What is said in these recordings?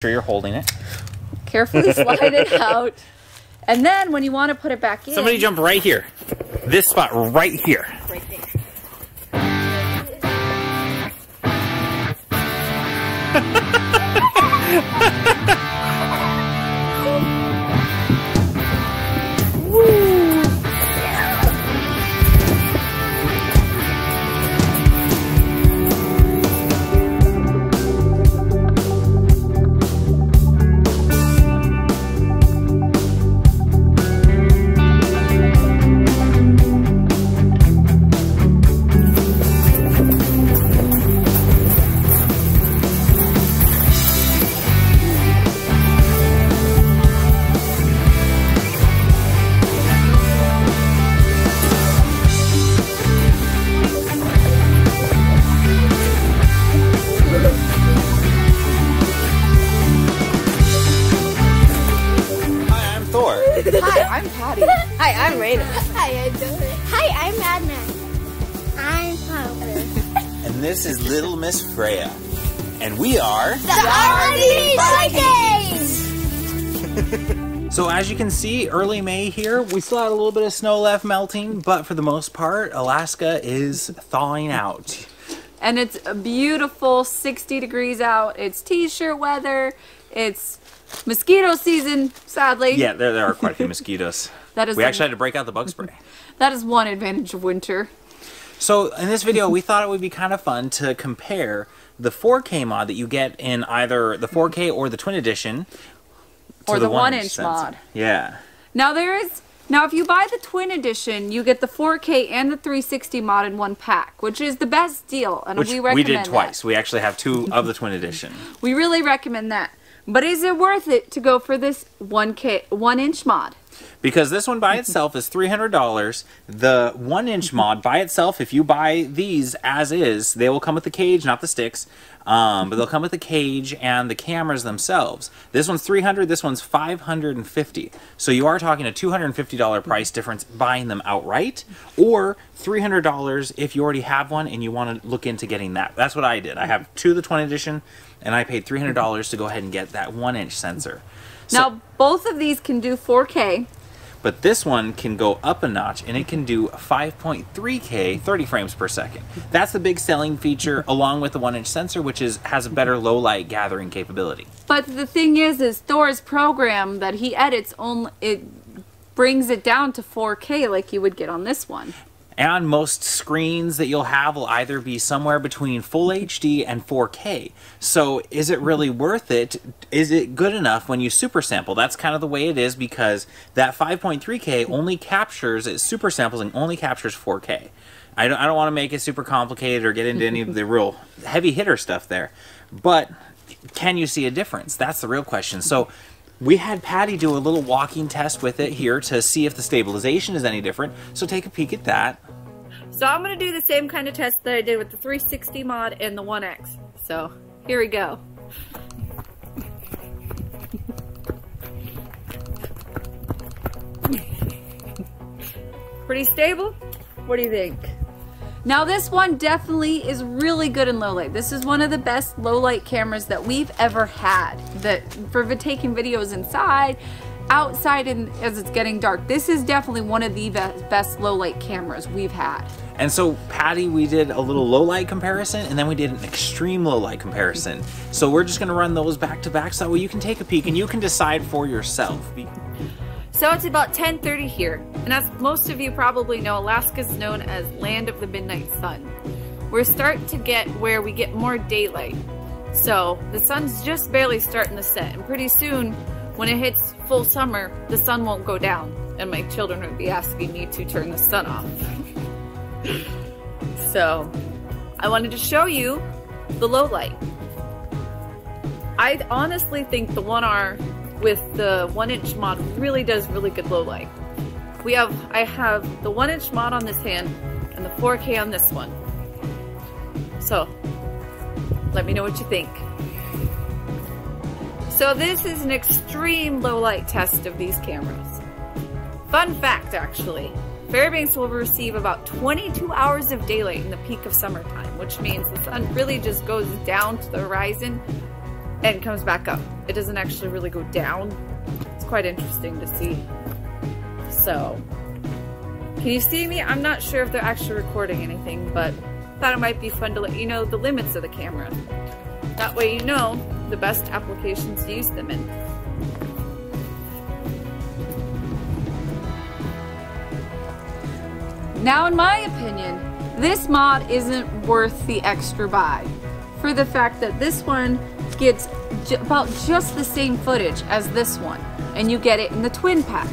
Sure you're holding it. Carefully slide it out. And then when you want to put it back in... Somebody jump right here. This spot right here. Right there. Hi, I'm Patty. Hi, I'm Raven. Hi, I'm Dory. Hi, I'm Adna. I'm Harper. And this is Little Miss Freya. And we are... the Vikings! So as you can see, early May here, we still had a little bit of snow left melting, but for the most part, Alaska is thawing out. And it's a beautiful 60 degrees out. It's t-shirt weather. It's mosquito season, sadly. Yeah, there are quite a few mosquitoes. We actually had to break out the bug spray. That is one advantage of winter. So in this video, we thought it would be kind of fun to compare the 4K mod that you get in either the 4K or the Twin Edition or the 1-inch mod. Yeah. Now if you buy the Twin Edition, you get the 4K and the 360 mod in one pack, which is the best deal, and Which we recommend we did twice. that. We actually have two of the Twin Edition. We really recommend that. But is it worth it to go for this 1-inch mod? Because this one by itself is $300. The 1-inch mod by itself, if you buy these as is, they will come with the cage, not the sticks. But they'll come with the cage and the cameras themselves. This one's $300, this one's $550. So you are talking a $250 price difference buying them outright, or $300 if you already have one and you want to look into getting that. That's what I did. I have two of the 20 edition, and I paid $300 to go ahead and get that 1-inch sensor. So, now, both of these can do 4K. but this one can go up a notch, and it can do 5.3K, 30 frames per second. That's the big selling feature, along with the 1-inch sensor, which has a better low light gathering capability. But the thing is Thor's program that he edits, it brings it down to 4K like you would get on this one. And most screens that you'll have will either be somewhere between Full HD and 4K. So is it really worth it? Is it good enough when you super sample? That's kind of the way it is, because that 5.3K only captures, it super samples and only captures 4K. I don't want to make it super complicated or get into any of the real heavy hitter stuff there. But can you see a difference? That's the real question. So we had Patty do a little walking test with it here to see if the stabilization is any different. So take a peek at that. So I'm going to do the same kind of test that I did with the 360 mod and the 1X. So here we go. Pretty stable? What do you think? Now this one definitely is really good in low light. This is one of the best low light cameras that we've ever had. For taking videos inside, outside, and as it's getting dark. This is definitely one of the best low light cameras we've had. And so Patty, we did a little low light comparison, and then we did an extreme low light comparison. So we're just gonna run those back to back, so that way you can take a peek and you can decide for yourself. So it's about 10:30 here, and as most of you probably know, Alaska is known as Land of the Midnight Sun. We're starting to get where we get more daylight. So the sun's just barely starting to set, and pretty soon, when it hits full summer, the sun won't go down, and my children would be asking me to turn the sun off. So I wanted to show you the low light. I honestly think the 1R with the 1-inch mod really does really good low light. I have the 1-inch mod on this hand and the 4K on this one. So let me know what you think. So this is an extreme low light test of these cameras. Fun fact, actually, Fairbanks will receive about 22 hours of daylight in the peak of summertime, which means the sun really just goes down to the horizon and comes back up. It doesn't actually really go down. It's quite interesting to see. So, can you see me? I'm not sure if they're actually recording anything, but thought it might be fun to let you know the limits of the camera. That way you know the best applications to use them in. Now, in my opinion, this mod isn't worth the extra buy for the fact that this one gets about just the same footage as this one, and you get it in the twin pack.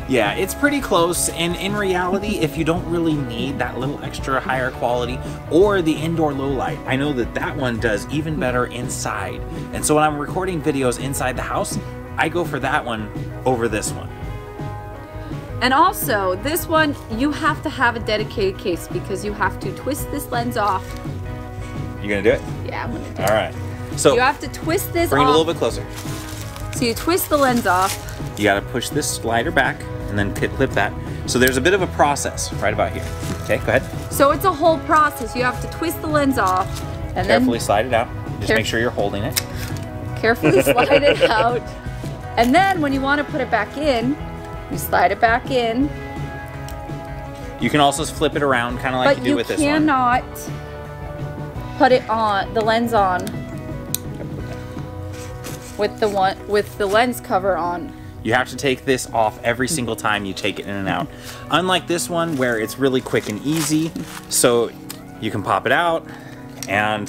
Yeah, it's pretty close, and in reality, if you don't really need that little extra higher quality or the indoor low light, I know that that one does even better inside. And so when I'm recording videos inside the house, I go for that one over this one. And also, this one, you have to have a dedicated case because you have to twist this lens off. You gonna do it? Yeah, I'm gonna do it. All right. So you have to twist this bring off. it a little bit closer. So you twist the lens off. You gotta push this slider back and then clip that. So there's a bit of a process right about here. Okay, go ahead. So it's a whole process. You have to twist the lens off and Carefully then slide it out. Just make sure you're holding it. Carefully slide it out. And then when you want to put it back in, you slide it back in. You can also flip it around, kind of like you do with this one. But you cannot put it on, the lens on, with the lens cover on. You have to take this off every single time you take it in and out. Unlike this one where it's really quick and easy, so you can pop it out and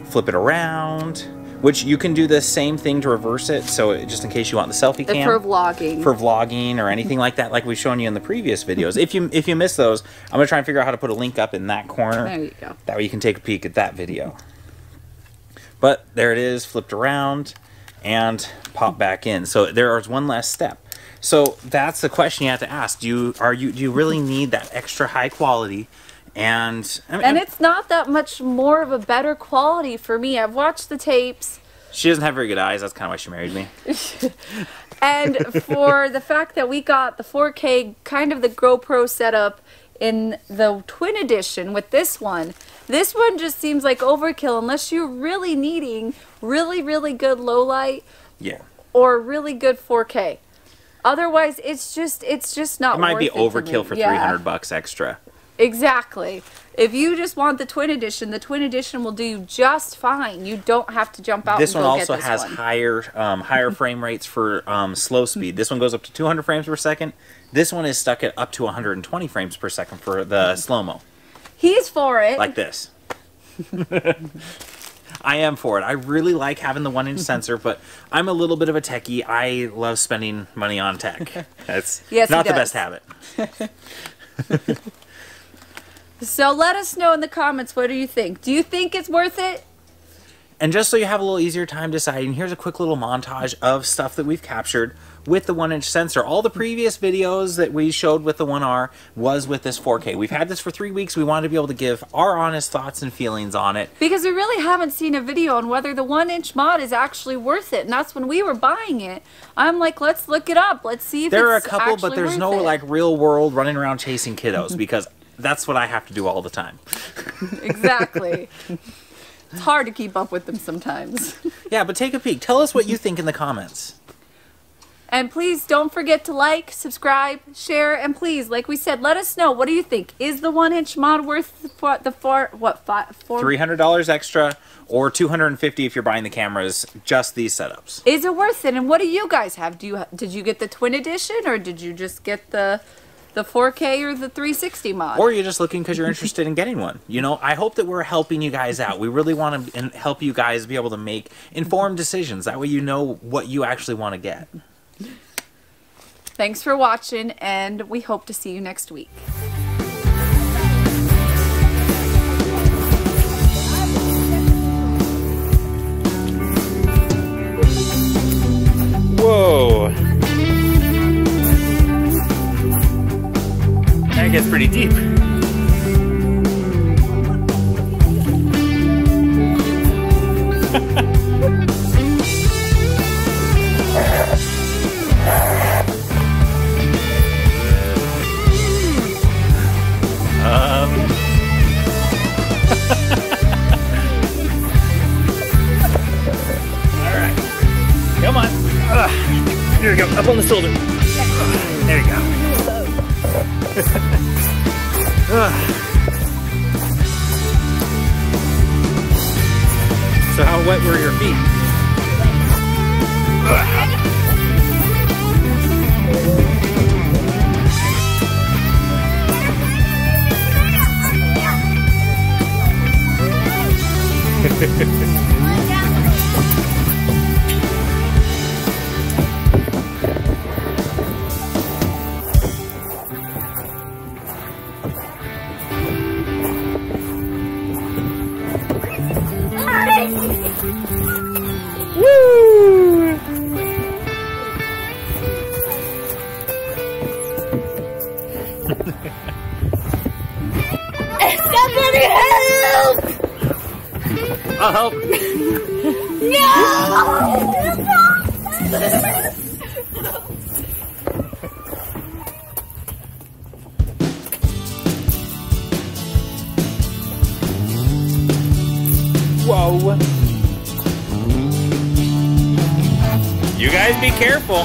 flip it around, which you can do the same thing to reverse it, so just in case you want the selfie cam. For vlogging. For vlogging or anything like that, like we've shown you in the previous videos. If you missed those, I'm gonna try and figure out how to put a link up in that corner. There you go. That way you can take a peek at that video. But there it is, flipped around and pop back in. So there is one last step. So that's the question you have to ask. Do you really need that extra high quality? And it's not that much more of a better quality for me. I've watched the tapes. She doesn't have very good eyes. That's kind of why she married me. And for the fact that we got the 4K, kind of the GoPro setup in the twin edition with this one just seems like overkill unless you're really needing really good low light. Yeah. Or really good 4K. Otherwise, it's just not. It might worth be it overkill for $300 extra. Exactly. If you just want the twin edition, the twin edition will do you just fine. You don't have to jump out. This and one go also get this has one. higher frame rates for slow speed. This one goes up to 200 frames per second. This one is stuck at up to 120 frames per second for the slow-mo. He's for it. Like this. I am for it. I really like having the 1-inch sensor, but I'm a little bit of a techie. I love spending money on tech. That's not the best habit. So let us know in the comments, what do you think? Do you think it's worth it? And just so you have a little easier time deciding, here's a quick little montage of stuff that we've captured with the 1-inch sensor. All the previous videos that we showed with the 1R was with this 4K. We've had this for 3 weeks. We wanted to be able to give our honest thoughts and feelings on it. Because we really haven't seen a video on whether the 1-inch mod is actually worth it. And that's when we were buying it. I'm like, let's look it up. Let's see if there are a it's couple, but there's no it. like real world running around chasing kiddos because that's what I have to do all the time. Exactly. It's hard to keep up with them sometimes. Yeah, but take a peek. Tell us what you think in the comments. And please don't forget to like, subscribe, share, and please, like we said, let us know. What do you think? Is the 1-inch mod worth $300 extra or $250 if you're buying the cameras, just these setups? Is it worth it? And what do you guys have? Did you get the twin edition or did you just get the 4K or the 360 mod? Or you're just looking because you're interested in getting one. You know, I hope that we're helping you guys out. We really want to help you guys be able to make informed decisions. That way you know what you actually want to get. Thanks for watching, and we hope to see you next week. Whoa. That gets pretty deep. All right. Here we go, up on the shoulder. There you go. So how wet were your feet? Woo! Somebody help! I'll help. No! Whoa. You guys be careful.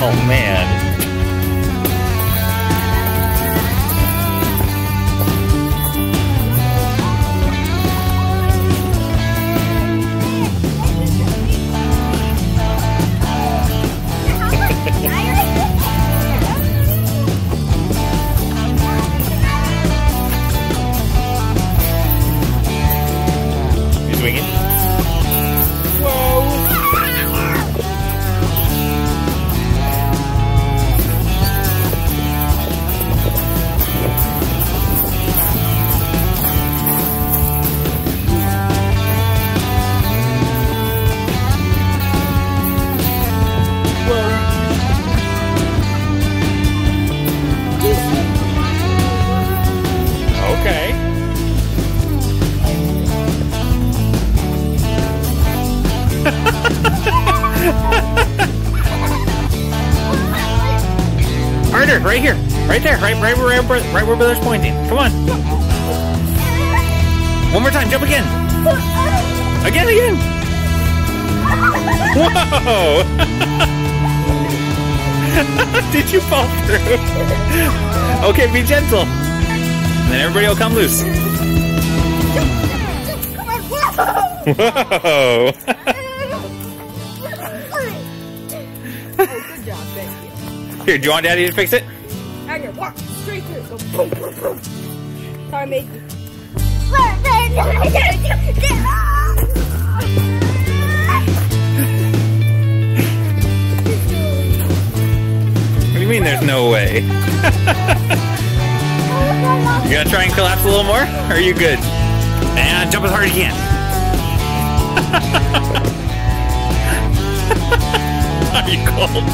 Oh man. He's winging. Whoa. Okay. Harder, right here, right there, right where Brother's pointing. Come on. One more time, jump again. Again. Whoa! Did you fall through? Okay, be gentle. And then everybody will come loose. Whoa! Good job, thank you. Here, do you want Daddy to fix it? I'm gonna walk straight through. Go boom, boom, boom. Sorry, mate. What do you mean there's no way? You gonna try and collapse a little more? Or are you good? And jump as hard as you can. Are you cold?